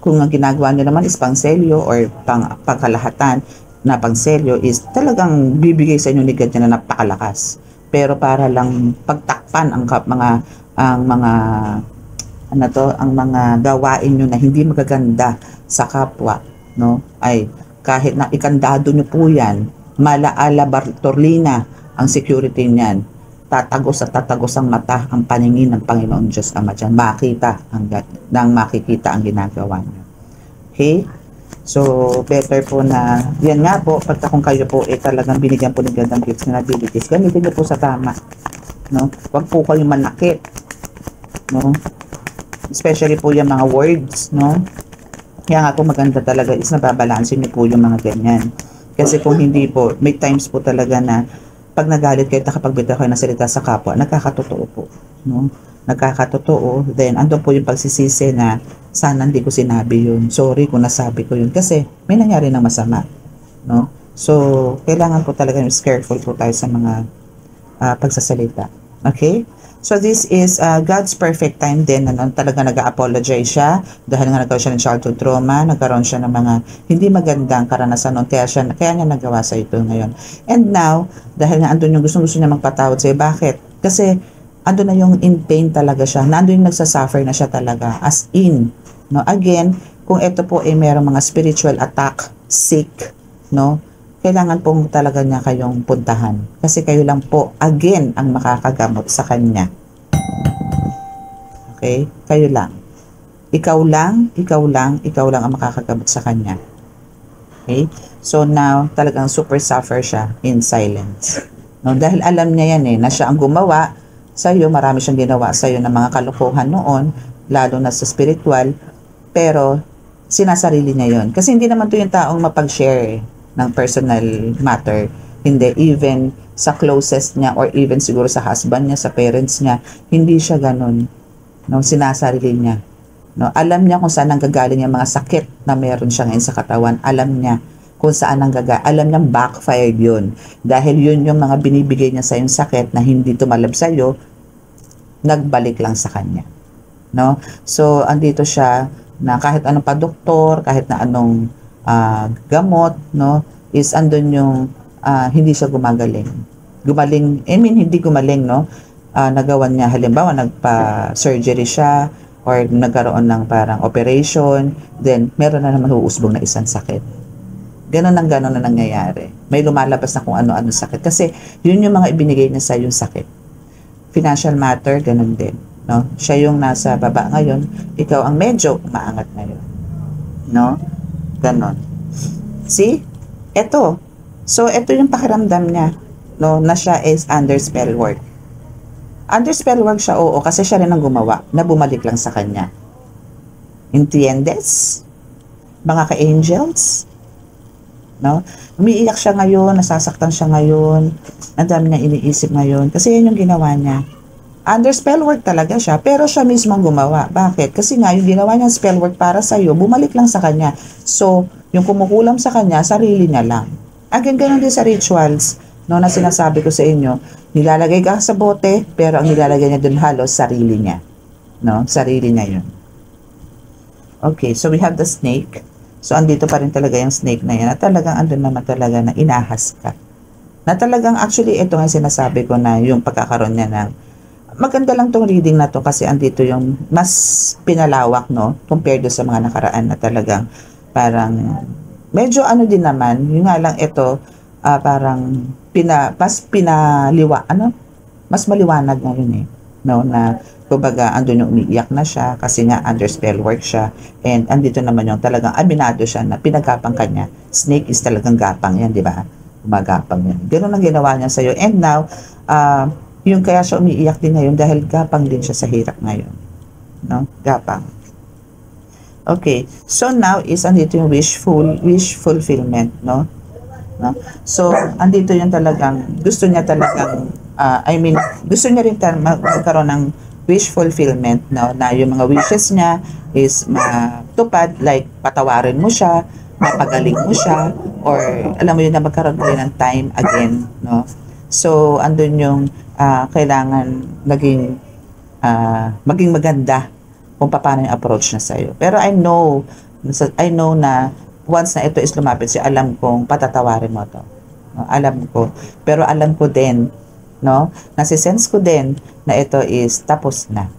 kung ang ginagawa nyo naman is pangselyo or pangkalahatan na pangselyo is talagang bibigay sa inyo ni God na napakalakas. Pero para lang pagtakpan ang mga gawain nyo na hindi magaganda sa kapwa, no? Ay kahit na ikandado nyo po yan, malaala Bartolina ang security niyan, tatagos at tatagos ang mata ang paningin ng Panginoon Diyos Ama dyan, makikita ang ginagawa niya. Okay? So, better po na, yan nga po, pagka kung kayo po talagang binigyan po ng gandang gifts na abilities, gamitin niyo po sa tama. No? Huwag po kayong manakit. No? Especially po yung mga words, no? Kaya nga po maganda talaga is nababalansin niyo po yung mga ganyan. Kasi kung hindi po, may times po talaga na pag nagalit kayo, nakapagbitaw kayo ng salita sa kapwa, nagkakatotoo po. No? Nagkakatotoo, then andun po yung pagsisisi na sana hindi ko sinabi yun. Sorry kung nasabi ko yun kasi may nangyari na masama. No? So, kailangan po talaga careful po tayo sa mga pagsasalita. Okay? So, this is God's perfect time din. Talaga nag-apologize siya dahil nga nagkaroon siya ng childhood trauma, nagkaroon siya ng mga hindi magandang karanasan noon. Kaya niya nagawa sa ito ngayon. And now, dahil nga andun yung gusto niya magpatawad sa'yo. Bakit? Kasi andun na yung in pain talaga siya. Nandun yung nagsasuffer na siya talaga. As in. No? Again, kung ito po ay merong mga spiritual attack, sick, no? Kailangan po talaga niya kayong puntahan. Kasi kayo lang po, again, ang makakagamot sa kanya. Okay? Kayo lang. Ikaw lang ang makakagamot sa kanya. Okay? So now, talagang super suffer siya in silence. No? Dahil alam niya yan na siya ang gumawa sa'yo, marami siyang ginawa sa'yo ng mga kalokohan noon, lalo na sa spiritual, pero sinasarili niya yon. Kasi hindi naman to yung taong mapag-share ng personal matter. Hindi, even sa closest niya or even siguro sa husband niya, sa parents niya, hindi siya ganun. No, sinasarili niya. No, alam niya kung saan nanggagaling yung mga sakit na meron siya ngayon sa katawan. Alam niya kung saan nanggagaling. Alam niya backfired yun. Dahil yun yung mga binibigay niya sa yung sakit na hindi tumalab sa iyo, nagbalik lang sa kanya. No? So, andito siya na kahit anong pa-doktor, kahit na anong gamot, no, is andun yung hindi siya gumaling, hindi gumaling, no, nagawan niya, halimbawa nagpa-surgery siya or nagkaroon ng parang operation, then meron na naman huusbong na isang sakit. Ganon na nangyayari. May lumalabas na kung ano-ano sakit kasi yun yung mga ibinigay niya sa yung sakit. Financial matter, ganon din, no, siya yung nasa baba ngayon, ikaw ang medyo umaangat ngayon, no. Ganon. See? Ito. So, ito yung pakiramdam niya. No? Na siya is under spell work. Under spell work siya, oo. Kasi siya rin ang gumawa. Na bumalik lang sa kanya. Entiendes? Mga ka-angels? No? Umiiyak siya ngayon. Nasasaktan siya ngayon. Ang dami niya iniisip ngayon. Kasi yan yung ginawa niya. Under spell work talaga siya, pero siya mismo ang gumawa. Bakit? Kasi nga, yung ginawa niya spell work para sa'yo, bumalik lang sa kanya. So, yung kumukulam sa kanya, sarili niya lang. Again, ganun din sa rituals, no, na sinasabi ko sa inyo, nilalagay ka sa bote, pero ang nilalagay niya dun halos, sarili niya. No? Sarili niya yun. Okay, so we have the snake. So, andito pa rin talaga yung snake na yan, na talagang andun naman talaga na inahas ka. Na talagang, actually, ito nga sinasabi ko na yung pagkakaroon niya ng maganda lang tong reading na to kasi andito yung mas pinalawak, no, compared sa mga nakaraan na talagang parang medyo ano din naman, yung nga lang ito parang mas maliwanag na yun no, na kumbaga andun yung umiiyak na siya kasi nga under spell work siya, and andito naman yung talagang aminado siya na pinagapang kanya. Snake is talagang gapang yan, di ba? Gumagapang yan. Ganun ang ginawa niya sa'yo, and now yung kaya siya umiiyak din ngayon dahil gapang din siya sa hirap ngayon. No? Gapang. Okay. So now is andito yung wish fulfillment, no? No? So andito yung talagang gusto niya talagang gusto niya rin magkaroon ng wish fulfillment, no? Na yung mga wishes niya is matupad, like patawarin mo siya, mapagaling mo siya, or alam mo yun, na magkaroon ulit ng time again, no? So, andun yung kailangan maging maganda kung paano yung approach na sa'yo. Pero I know na once na ito is lumapit siya, alam kong patatawarin mo to. No? Alam ko. Pero alam ko din, no? Nasisense ko din na ito is tapos na.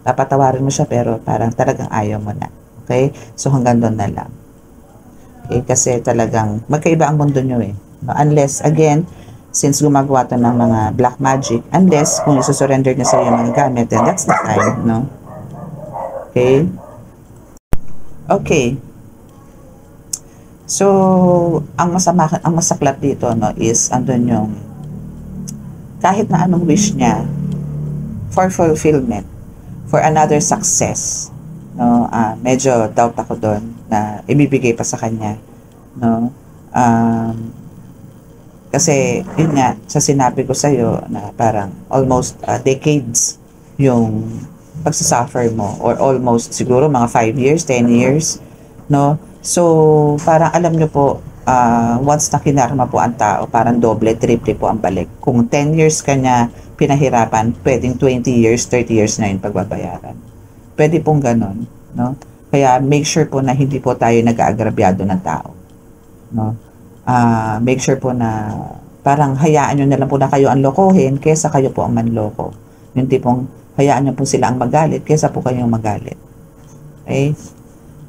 Papatawarin mo siya pero parang talagang ayaw mo na. Okay? So hanggang doon na lang. Okay? Kasi talagang magkaiba ang mundo nyo eh. No? Unless, again, since gumagawa to ng mga black magic, unless kung isusurrender niya sa iyo mga gamit, then that's the time, no? Okay? Okay. So, ang masaklap dito, no, is andun yung kahit na anong wish niya for fulfillment, for another success, no, medyo doubt ako doon na ibibigay pa sa kanya, no, kasi yun nga sa sinabi ko sa iyo na parang almost decades yung pagsasuffer mo, or almost siguro mga 5 years, 10 years, no. So, parang alam nyo po, once na kinarma po ang tao, parang doble, triple po ang balik. Kung 10 years ka niya pinahirapan, pwedeng 20 years, 30 years na yun pagbabayaran. Pwede pong ganon, no? Kaya make sure po na hindi po tayo nag-aagrabyado ng tao, no? Make sure po na parang hayaan nyo na lang po na kayo ang lokohin kesa kayo po ang manloko. Yung tipong hayaan nyo po sila ang magalit kesa po kayo ang magalit. Okay?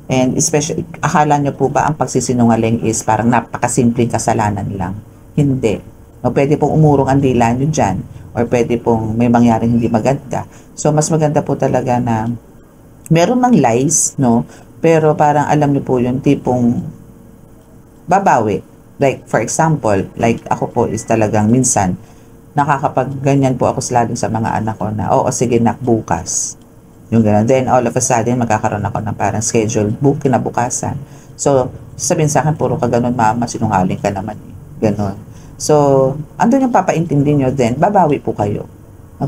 And especially, akala nyo po ba ang pagsisinungaling is parang napakasimpleng kasalanan lang? Hindi. No, pwede pong umurong ang dila nyo dyan, or pwede pong may mangyaring hindi maganda. So, mas maganda po talaga na meron mang lies, no? Pero parang alam nyo po yung tipong babawi. Like, for example, like ako po is talagang minsan, nakakapag-ganyan po ako lalo sa mga anak ko na, oo, sige nak, bukas. Yung gano'n. Then, all of a sudden, magkakaroon ako ng parang schedule book kinabukasan. So, sabihin sa akin, puro ka gano'n, mama, sinungaling ka naman. Gano'n. So, andun yung papaintindi nyo, then, babawi po kayo.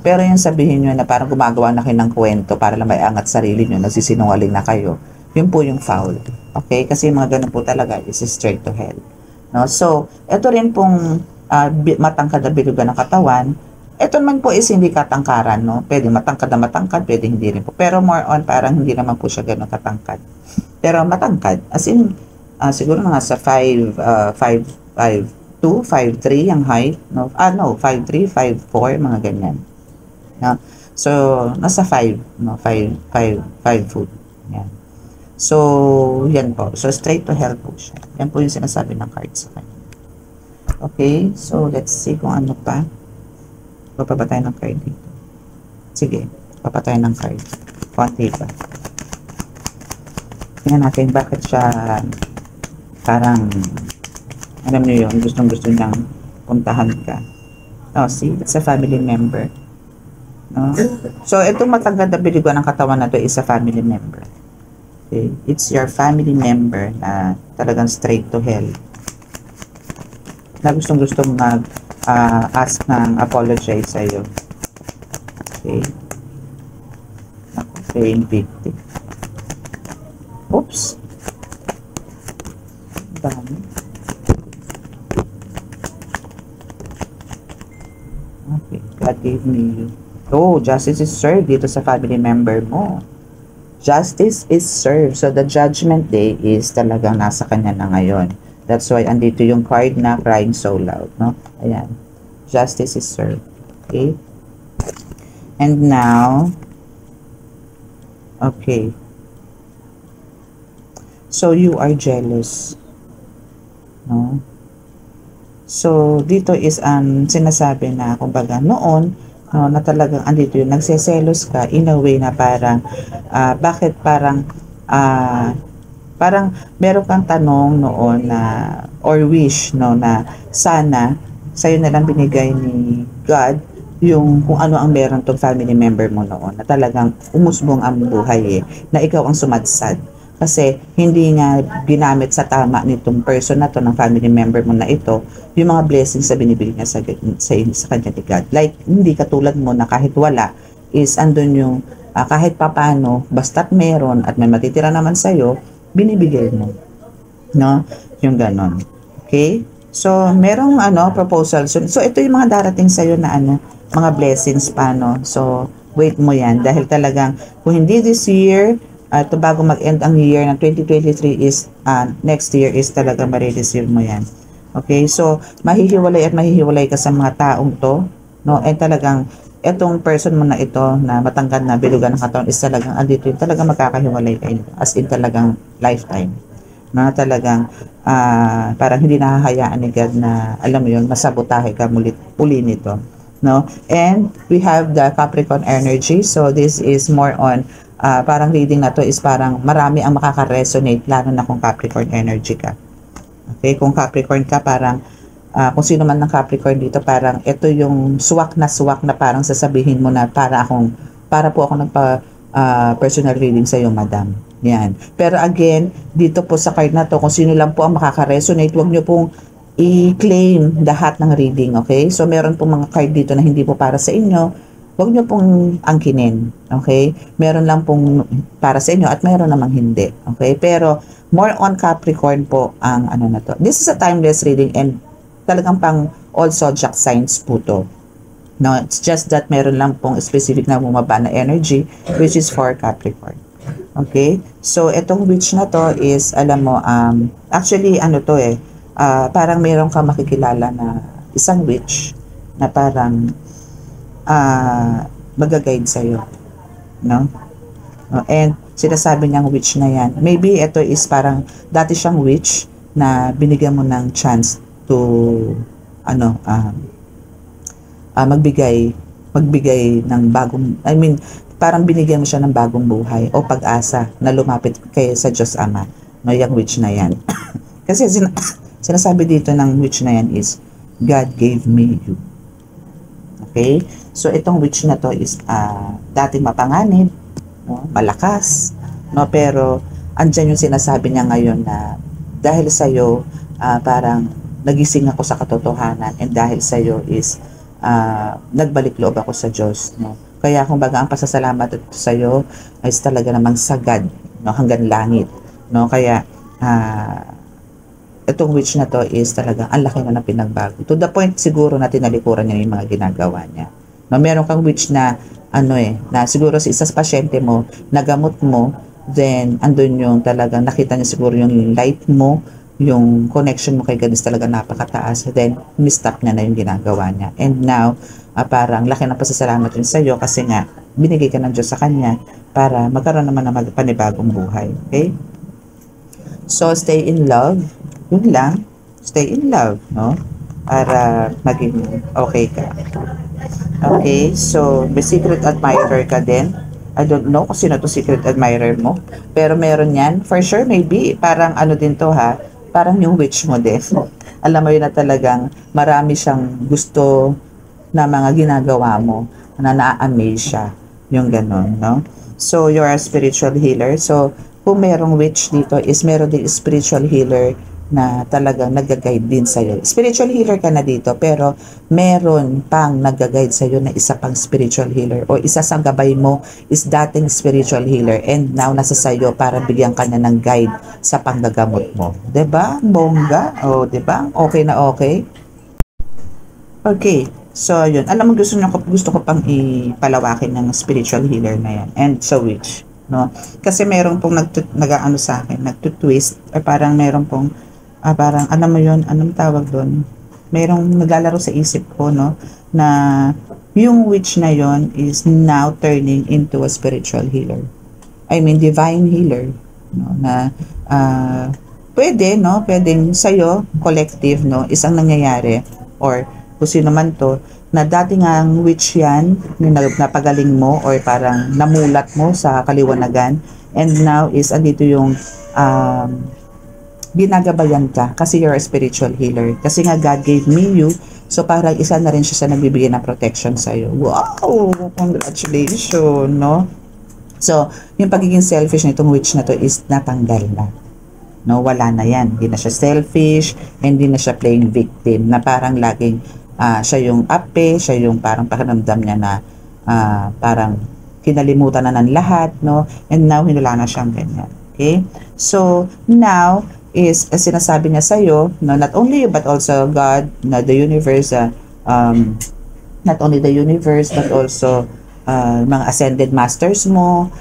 Pero yung sabihin nyo na parang gumagawa na kayo ng kwento para lang may angat sarili nyo, nagsisinungaling na kayo, yun po yung foul. Okay? Kasi yung mga gano'n po talaga is straight to hell. No? So, ito rin pong matangkad na bilugan ng katawan. Ito naman po is hindi katangkaran, no? Pwede matangkad na matangkad, pwede hindi rin po. Pero more on, parang hindi naman po siya gano'ng katangkad. Pero matangkad. As in, siguro mga sa 5'2", 5'3" ang height, no? 5'3", 5'4", mga ganyan. No? So, nasa 5, no? 5 foot. Yan. So, yan po. So, straight to hell po siya. Yan po yung sinasabi ng card sa kanya. Okay, so let's see kung ano pa. Papapatay ng card dito. Sige, papatay ng card. Konti pa. Tingnan natin bakit siya parang, alam niyo yun, gustong-gusto niyang puntahan ka. Oh, see, it's a family member. No? So, itong matangkad na biliguan ng katawan na to is a family member. Okay? It's your family member na talagang straight to hell. Na gustong-gusto mag-ask ng apologize sa'yo. Okay. Ako, pain victim. Oops. Dami. Okay. God gave me you. Oh, justice is served dito sa family member mo. Justice is served. So, the judgment day is talagang nasa kanya na ngayon. That's why andito yung card na crying so loud, no? Ayan. Justice is served. Okay? And now, okay. So, you are jealous. No? So, dito is ang sinasabi na, kumbaga, noon, no, na talagang andito yung nagseselos ka in a way na parang, bakit parang, parang meron kang tanong noon na, or wish, no, na sana sa'yo na lang binigay ni God yung kung ano ang meron tong family member mo noon, na talagang umusbong ang buhay na ikaw ang sumadsad. Kasi hindi nga ginamit sa tama nitong person na to, ng family member mo na ito, yung mga blessings na binibigay niya sa kanya ni God. Like, hindi katulad mo na kahit wala, is andun yung kahit papano, basta't meron at may matitira naman sa'yo, binibigay mo. no? Yung ganon. Okay? So, merong proposal. So ito yung mga darating sa'yo na mga blessings pa, no? So, wait mo yan. Dahil talagang, kung hindi this year, ito bago mag-end ang year ng 2023 is, next year is talaga marireceive mo yan. Okay? So, mahihiwalay ka sa mga taong to, no? And talagang, etong person mo na ito, na matangkad na bilugan ng katawan, is talagang, andito yun, talagang magkakahiwalay kayo. As in talagang lifetime. Na talagang, parang hindi nahahayaan ni God na, alam mo yun, masabotahe ka uli nito. No? And we have the Capricorn energy. So, this is more on, parang reading na to is parang marami ang makaka-resonate, lalo na kung Capricorn energy ka. Okay? Kung Capricorn ka, parang, kung sino man ng Capricorn dito, parang ito yung swak na parang sasabihin mo na para po ako personal reading sa iyo, madam. Yan. Pero again, dito po sa card na to, kung sino lang po ang makaka-resonate, huwag nyo pong i-claim lahat ng reading, okay? So, meron pong mga card dito na hindi po para sa inyo, huwag nyo pong angkinin, okay? Meron lang pong para sa inyo at meron namang hindi, okay? Pero, more on Capricorn po ang na to. This is a timeless reading and talagang pang all zodiac signs po to. No, it's just that meron lang pong specific na bumaba na energy, which is for Capricorn. Okay? So, itong witch na to is, alam mo, actually, to parang meron ka makikilala na isang witch na parang mag-guide sa'yo. No? And, sinasabi niyang witch na yan. Maybe ito is parang, dati siyang witch na binigyan mo ng chance to, magbigay ng bagong, parang binigyan mo siya ng bagong buhay o pag-asa na lumapit kay sa Diyos Ama, no, yung witch na yan. Kasi sinasabi dito ng witch na yan is, God gave me you. Okay? So, itong witch na to is, dating mapanganib, no, malakas, no, pero, andyan yung sinasabi niya ngayon na, dahil sa'yo, parang, nagising ako sa katotohanan, and dahil sa'yo is, nagbalik loob ako sa Diyos, no? Kaya kung baga ang pasasalamat sa iyo ay talaga namang sagad, no, hanggang langit, no? Kaya itong witch na to is talaga ang laki na ng pinagbago. To the point siguro na tinalikuran niya yung mga ginagawa niya. No, meron kang witch na na siguro sa isang pasyente mo, nagamot mo, then andun yung talagang nakita niya siguro yung light mo, yung connection mo kay God is talaga napakataas, then mistop niya na yung ginagawa niya. And now, parang laki ng pasasalamat rin sa iyo kasi nga, binigay ka ng Diyos sa Kanya para magkaroon naman ng panibagong buhay. Okay? So, stay in love. Yun lang. Stay in love, no? Para maging okay ka. Okay? So, may secret admirer ka din. I don't know kung sino to secret admirer mo. Pero meron yan. For sure, maybe. Parang din to ha. Parang yung witch mo din. Alam mo yun na talagang marami siyang gusto na mga ginagawa mo na na-amaze siya. Yung ganon, no? So, you're a spiritual healer. So, kung merong witch dito is meron din spiritual healer na talagang nag-guide din sa'yo. Spiritual healer ka na dito, pero meron pang nag-guide sa'yo na isa pang spiritual healer o isa sa gabay mo is dating spiritual healer and now nasa sa'yo para bigyan ka na ng guide sa panggagamot mo. Diba? Bongga? O, diba? Okay na okay? Okay. So, yun. Alam mo, gusto ko pang ipalawakin ng spiritual healer na yan and sa witch. No? Kasi meron pong nag-ano sa akin, nagtutwist or parang meron pong parang, alam mo yun, anong tawag doon? Merong naglalaro sa isip ko, no? Na yung witch na yon is now turning into a spiritual healer. I mean, divine healer. No? Na, pwede, no? Pwedeng sa'yo, collective, no? Isang nangyayari, or kung sino man to, na dati nga ang witch yan, napagaling mo, or parang namulat mo sa kaliwanagan, and now is, andito yung, ginagabayan ka kasi you're a spiritual healer. Kasi nga God gave me you, so parang isa na rin siya sa nagbibigay ng protection sa'yo. Wow! Congratulations, no? So, yung pagiging selfish nitong witch na to is natanggal na. No, wala na yan. Hindi na siya selfish, hindi na siya playing victim, na parang laging siya yung ape, siya yung parang pakiramdam niya na parang kinalimutan na ng lahat, no? And now, wala na siyang ganyan. Okay? So, now, sinasabi niya sa iyo, no, not only you but also God, na the universe, not only the universe but also mga ascended masters mo,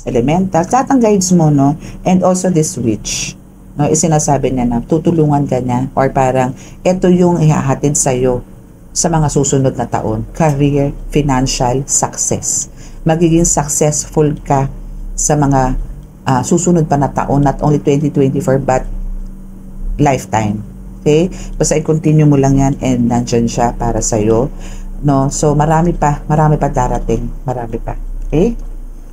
elementals, lahat ng guides mo, no, and also this witch, no, sinasabi niya na tutulungan ka niya, or parang ito yung ihahatid sa iyo sa mga susunod na taon, career, financial, success. Magiging successful ka sa mga susunod pa na taon, not only 2024 but lifetime. Okay? Basta i-continue mo lang yan and nandyan siya para sa'yo. No? So, marami pa darating. Marami pa. Okay?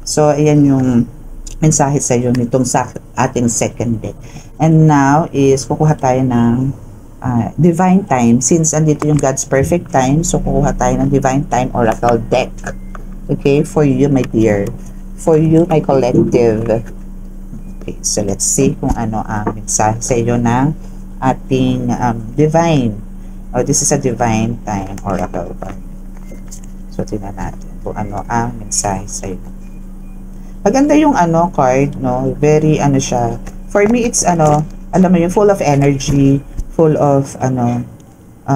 So, ayan yung mensahe sa'yo nitong sa ating second deck. And now is kukuha tayo ng divine time. Since andito yung God's perfect time, so kukuha tayo ng divine time oracle deck. Okay? For you, my dear. For you, my collective. Okay, so let's see kung ano ang mensahe sa iyo ng ating divine. Oh, this is a divine time oracle card. So, tingnan natin kung ano ang mensahe sa iyo. Maganda yung card, no? Very siya. For me, it's alam mo yung full of energy, full of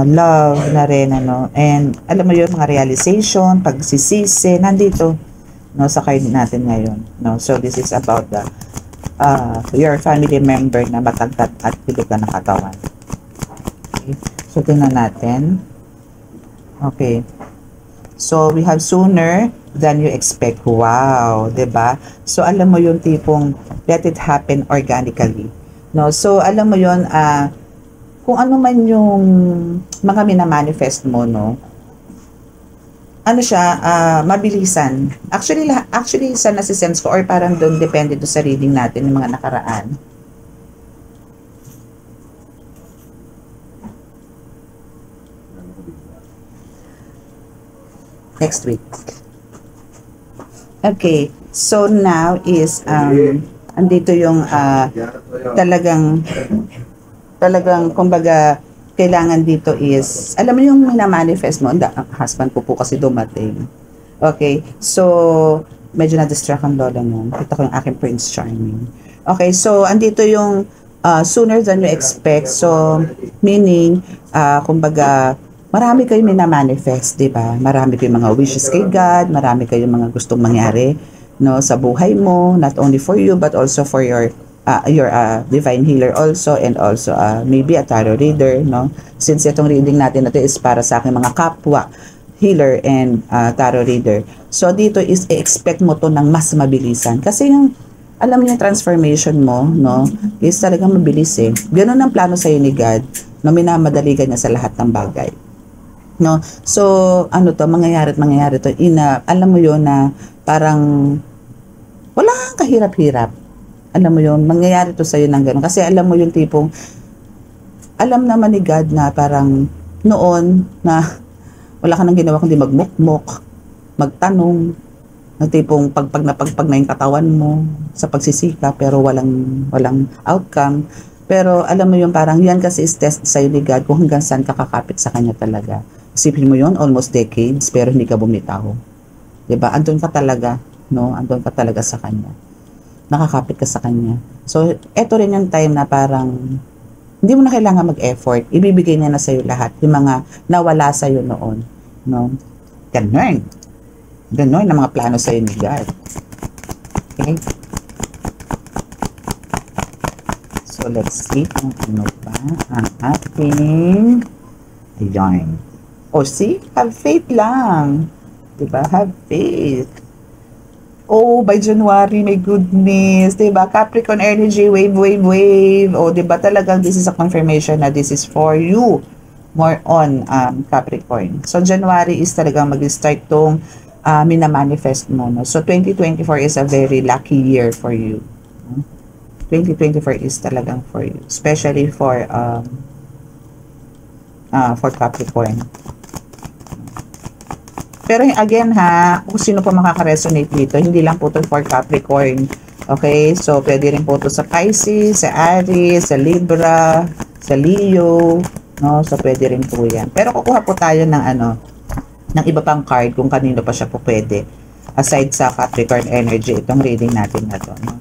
love na rin, and alam mo yung mga realization, pagsisisi, nandito, no, sa card natin ngayon, no. So this is about the your family member na matagtat at pilugan ng katawan. Okay. So tingnan natin. Okay. So we have sooner than you expect. Wow, 'di ba? So alam mo yung tipong let it happen organically. No, so alam mo yon, kung ano man yung mga minamanifest mo, no, ano siya, mabilisan. Actually sa nasisense ko, or parang doon depende do sa reading natin ng mga nakaraan. Next week. Okay, so now is andito yung talagang kumbaga kailangan dito is alam mo yung minamanifest mo. Husband ko po kasi dumating. Okay, so medyo na-distract ang lola mo. Kita ko yung aking Prince Charming. Okay, so andito yung sooner than you expect. So meaning kumbaga marami kayong minamanifest, di ba? Marami kayong mga wishes kay God, marami kayong mga gustong mangyari, no, sa buhay mo, not only for you but also for your divine healer also, and also maybe a tarot reader, no, since itong reading natin na to is para sa aking mga kapwa healer and tarot reader. So dito is i-expect mo to ng mas mabilisan kasi yung alam niyo transformation mo, no, is talagang mabilis eh. Ganun ang plano sa ni God, no, minamadali ka niya sa lahat ng bagay, no. So mangyayari to alam mo yon na parang wala kang kahirap-hirap. Alam mo yun, mangyayari to sa'yo ng gano'n. Kasi alam mo yung tipong, alam naman ni God na parang noon na wala ka nang ginawa kundi magmukmok, magtanong, na tipong pagpag na yung katawan mo sa pagsisika pero walang outcome. Pero alam mo yung parang yan kasi is test sa'yo ni God kung hanggang saan ka kakapit sa Kanya talaga. Isipin mo yun, almost decades pero hindi ka bumitaw. Diba? Andun ka talaga, no? Andun ka talaga sa Kanya. Nakakapit ka sa Kanya. So, eto rin yung time na parang hindi mo na kailangan mag-effort. Ibibigay niya na sa'yo lahat. Yung mga nawala sa'yo noon. No? Ganun. Ganun ang mga plano sa'yo ni God. Okay? So, let's see kung ano ba ang ating ayan. O, see? Have faith lang. Diba? Have faith. Oh, by January, my goodness, diba? Capricorn energy, wave, wave, wave. Oh, diba talagang this is a confirmation na this is for you. More on Capricorn. So, January is talagang mag-start tong minamanifest mo. No? So, 2024 is a very lucky year for you. 2024 is talagang for you. Especially for Capricorn. Pero again ha, kung sino po makaka-resonate dito, hindi lang po ito for Capricorn. Okay? So, pwede rin po ito sa Pisces, sa Aries, sa Libra, sa Leo, no? So, pwede rin po yan. Pero kukuha po tayo ng ng iba pang card kung kanino pa siya po pwede. Aside sa Capricorn energy, itong reading natin na to, no?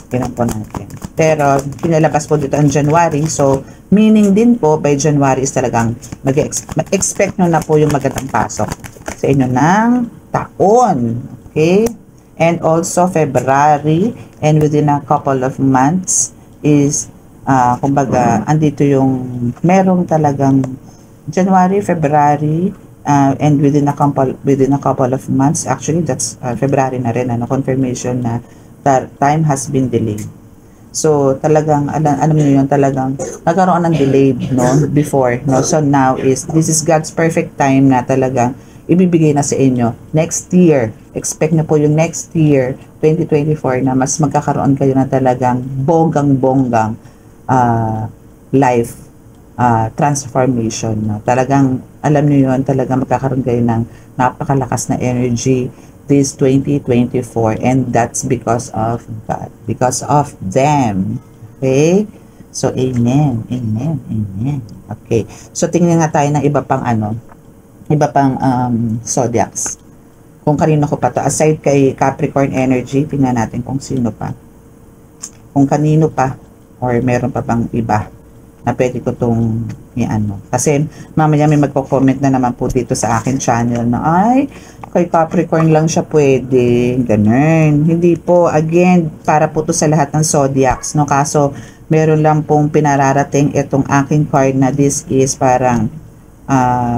Tingnan po natin. Pero, pinalabas po dito ang January. So, meaning din po, by January is talagang mag-expect nyo na po yung magandang pasok sa inyo ng taon. Okay? And also, February, and within a couple of months is, kumbaga, andito yung merong talagang January, February, and within a couple of months, actually, that's February na rin, confirmation na time has been delayed. So, talagang, alam niyo yun, talagang nagkaroon ng delayed, no, before, no. So, now this is God's perfect time na talagang ibibigay na sa inyo. Next year, expect na po yung next year, 2024, na mas magkakaroon kayo na talagang bonggang-bonggang life transformation, no. Talagang, alam niyo yun, talagang magkakaroon kayo ng napakalakas na energy this 2024, and that's because of God, because of them. Okay? So, amen, amen, amen. Okay. So, tingnan nga tayo ng iba pang zodiacs. Kung kanino ko pa to, aside kay Capricorn energy, tingnan natin kung sino pa. Kung kanino pa, or meron pa bang iba na pwede ko itong Kasi mamaya may magko-comment na naman po dito sa akin channel na, ay, kay Capricorn lang siya pwede, ganun. Hindi po, again, para po to sa lahat ng zodiacs, no? Kaso, meron lang pong pinararating itong aking card na this is parang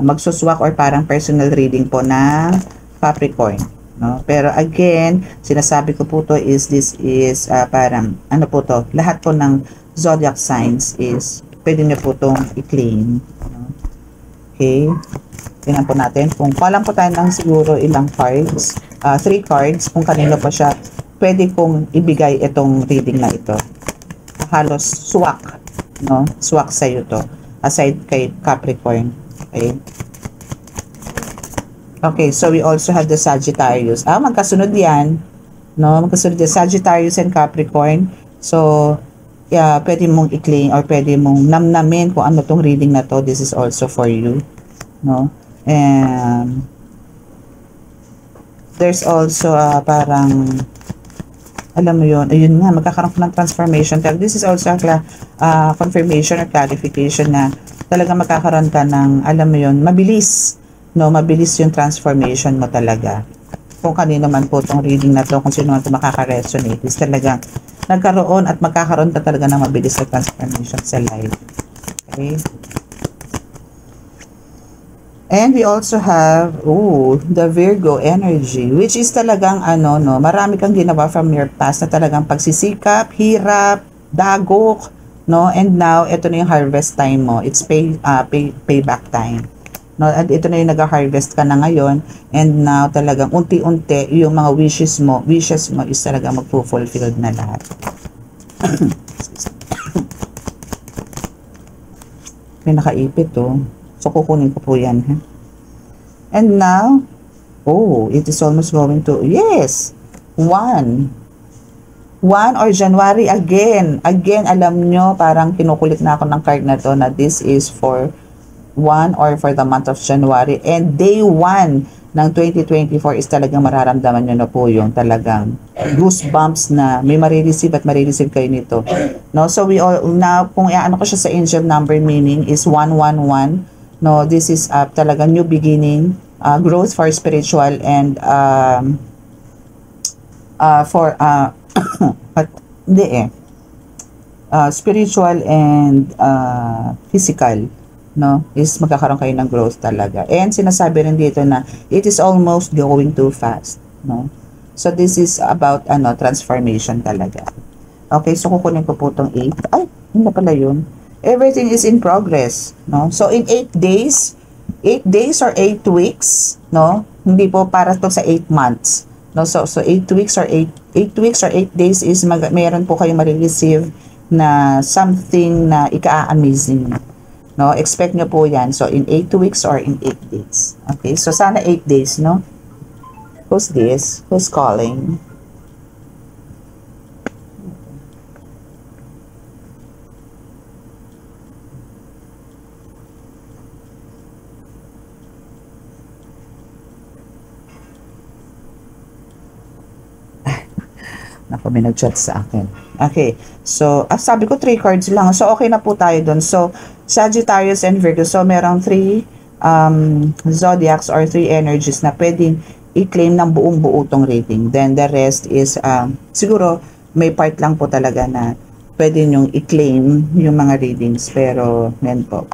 magsuswak or parang personal reading po ng Capricorn, no? Pero again, sinasabi ko po to is this is parang, ano po to, lahat po ng zodiac signs is pwede niyo po itong i-claim. Okay. Tingnan po natin. Kung kulang po tayo ng siguro ilang cards, 3 cards, kung kanino pa siya, pwede kong ibigay itong reading na ito. Halos swak, no? Swak sa'yo to. Aside kay Capricorn. Okay. Okay, so we also have the Sagittarius. Magkasunod yan. No? Magkasunod yan. Sagittarius and Capricorn. So, yeah, pwede mong i-claim or pwede mong namnamin kung ano tong reading na to. This is also for you. No? And there's also parang, alam mo yun, ayun nga, magkakaroon ng transformation. This is also confirmation or clarification na talaga magkakaroon ka ng, alam mo yun, mabilis. No? Mabilis yung transformation mo talaga. Kung kanino man po itong reading na to, kung sino man ito makaka-resonate, is talagang nagkaroon at magkakaroon ka talaga ng mabilis na transformation sa life. Okay? And we also have, the Virgo energy, which is talagang marami kang ginawa from your past na talagang pagsisikap, hirap, dagok, no? And now, ito na yung harvest time mo. It's payback time. No? And ito na yung nag-harvest ka na ngayon, and now talagang unti-unti yung mga wishes mo is talagang magpo-fulfilled na lahat. May nakaipit to. So, kukunin ko po yan. Ha? And now, it is almost going to, yes, 1 or January again. Again, alam nyo, parang kinukulit na ako ng card na to na this is for 1 or for the month of January. And day 1 ng 2024 is talagang mararamdaman nyo na po yung talagang goosebumps na may marireceive at marireceive kayo nito. No? So, we all, now, kung iaano ko siya sa angel number meaning is 111. No, this is talagang new beginning, growth for spiritual and for spiritual and physical, no, is magkakaroon kayo ng growth talaga. And sinasabi rin dito na it is almost going too fast, no. So this is about transformation talaga. Okay, so kukunin ko po tong 8. Ay, hindi na pala yun. Everything is in progress, no? So, in 8 days or 8 weeks, no? Hindi po para to sa 8 months, no? So 8 weeks or 8 weeks or 8 days is mayroon po kayong ma-receive na something na ika-amazing, no? Expect nyo po yan. So, in 8 weeks or in 8 days. Okay? So, sana 8 days, no? Who's this? Who's calling? Ako, may nag-chat sa akin. Okay. So, sabi ko 3 cards lang. So, okay na po tayo dun. So, Sagittarius and Virgo. So, merong 3 zodiacs or 3 energies na pwedeng i-claim ng buong buo tong reading. Then, the rest is, siguro, may part lang po talaga na pwede nyong i-claim yung mga readings. Pero, yan po.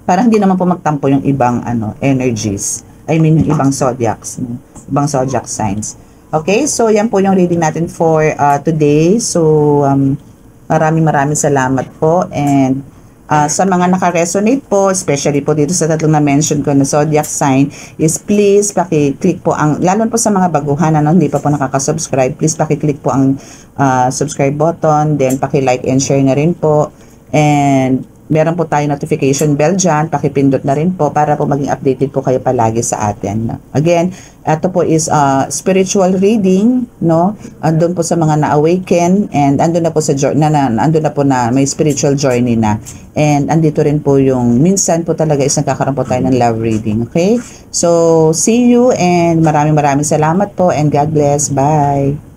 Parang hindi naman po magtampo yung ibang energies. I mean, yung ibang zodiacs. Ibang zodiac signs. Okay, so yan po yung reading natin for today. So, maraming salamat po. And sa mga naka-resonate po, especially po dito sa tatlong na-mention ko na zodiac sign, is please paki-click po ang, lalo po sa mga baguhan na hindi pa po nakaka-subscribe, please paki-click po ang subscribe button, then paki-like and share na rin po. And meron po tayo notification bell dyan, pakipindot na rin po para po maging updated po kayo palagi sa atin. Again, ito po is spiritual reading, no? Andun po sa mga na-awaken and andun na po sa andun na po na may spiritual journey na. And andito rin po yung minsan po talaga is nagkakaroon po tayo ng love reading, okay? So, see you and maraming salamat po and God bless. Bye!